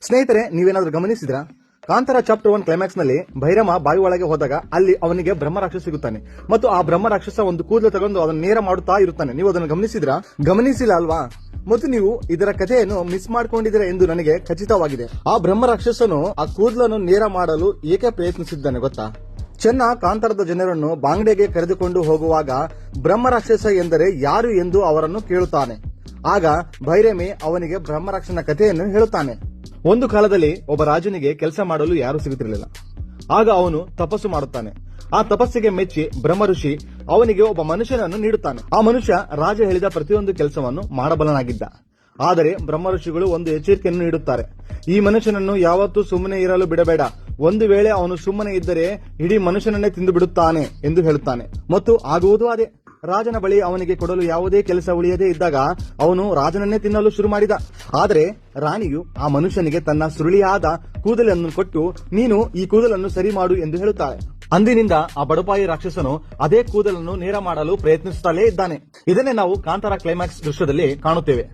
ಸ್ನೇಹಿತರೆ, ನೀವೇನಾದ್ರೂ ಗಮನಿಸಿದ್ರಾ? Kantara chapter 1 climax ನಲ್ಲಿ ಭೈರಮ ಬಾವಿ ಒಳಗೆ ಹೋದಾಗ ಅಲ್ಲಿ ಅವನಿಗೆ ಬ್ರಹ್ಮ ರಾಕ್ಷಸ ಸಿಗುತ್ತಾನೆ ಮತ್ತು ಆ ಬ್ರಹ್ಮ ರಾಕ್ಷಸ ಒಂದು ಕೂದಲು ತಗೊಂಡು ಅದನ್ನು ನೇರ ಮಾಡುತ್ತಾ ಇರುತ್ತಾನೆ. ನೀವು ಅದನ್ನು ಗಮನಿಸಿದ್ರಾ? ಗಮನಿಸಿಲ್ಲ ಅಲ್ವಾ? ಮತ್ತು ನೀವು ಇದರ ಕಥೆಯನ್ನು ಮಿಸ್ ಮಾಡ್ಕೊಂಡಿದ್ದೀರಾ ಎಂದು ನನಗೆ ಖಚಿತವಾಗಿದೆ. ಆ ಬ್ರಹ್ಮ ರಾಕ್ಷಸನು ಆ ಕೂದಲನ್ನು ನೇರ ಮಾಡಲು ಏಕೆ ಪ್ರಯತ್ನಿಸಿದ್ದಾನೆ ಗೊತ್ತಾ? ಚೆನ್ನ ಕಾಂತಾರದ ಜನರನ್ನು ಬಾಂಗ್ಡೆಗೆ ಕರೆದುಕೊಂಡು ಹೋಗುವಾಗ ಬ್ರಹ್ಮ ರಾಕ್ಷಸ ಎಂದರೆ ಯಾರು ಎಂದು ಅವರನ್ನು ಕೇಳುತ್ತಾನೆ. ಆಗ ಭೈರಮಿ ಅವನಿಗೆ ಬ್ರಹ್ಮರಾಕ್ಷಸನ ಕಥೆಯನ್ನು ಹೇಳುತ್ತಾನೆ. ಒಂದು ಕಾಲದಲ್ಲಿ ಒಬ್ಬ ರಾಜನಿಗೆ ಕೆಲಸ ಮಾಡಲು ಯಾರು ಸಿಗುತ್ತಿರಲಿಲ್ಲ. ಆಗ ಅವನು ತಪಸ್ಸು ಮಾಡುತ್ತಾನೆ. ಆ ತಪಸ್ಸಿಗೆ ಮೆಚ್ಚಿ ಬ್ರಹ್ಮ ಋಷಿ ಅವನಿಗೆ ಒಬ್ಬ ಮನುಷ್ಯನನ್ನು ನೀಡುತ್ತಾನೆ. ಆ ಮನುಷ್ಯ ರಾಜ ಹೇಳಿದ ಪ್ರತಿಯೊಂದು ಕೆಲಸವನ್ನು ಮಾಡಬಲ್ಲನಾಗಿದ್ದ. ಆದರೆ ಬ್ರಹ್ಮ ಋಷಿಗಳು ಒಂದು ಎಚ್ಚರಿಕೆಯನ್ನು ನೀಡುತ್ತಾರೆ. ಈ ಮನುಷ್ಯನನ್ನು ಯಾವತ್ತೂ ಸುಮ್ಮನೆ ಇರಲು ಬಿಡಬೇಡ. ಒಂದು ವೇಳೆ ಅವನು ಸುಮ್ಮನೆ ಇದ್ದರೆ ಇಡೀ ಮನುಷ್ಯನನ್ನೇ ತಿಂದು ಬಿಡುತ್ತಾನೆ ಎಂದು ಹೇಳುತ್ತಾನೆ. ಮತ್ತು ಆಗುವುದು ಅದೇ. ರಾಜನ ಬಳಿ ಅವನಿಗೆ ಕೊಡಲು ಯಾವುದೇ ಕೆಲಸ ಉಳಿಯದೇ ಇದ್ದಾಗ ಅವನು ರಾಜನನ್ನೇ ತಿನ್ನಲು ಶುರು ಮಾಡಿದ. ಆದರೆ ರಾಣಿಯು ಆ ಮನುಷ್ಯನಿಗೆ ತನ್ನ ಸುರುಳಿಯಾದ ಕೂದಲನ್ನು ಕೊಟ್ಟು, ನೀನು ಈ ಕೂದಲನ್ನು ಸರಿ ಮಾಡು ಎಂದು ಹೇಳುತ್ತಾಳೆ. ಅಂದಿನಿಂದ ಆ ಬಡಪಾಯಿ ರಾಕ್ಷಸನು ಅದೇ ಕೂದಲನ್ನು ನೇರ ಮಾಡಲು ಪ್ರಯತ್ನಿಸುತ್ತಲೇ ಇದ್ದಾನೆ. ಇದನ್ನೇ ನಾವು ಕಾಂತಾರ ಕ್ಲೈಮ್ಯಾಕ್ಸ್ ದೃಶ್ಯದಲ್ಲಿ ಕಾಣುತ್ತೇವೆ.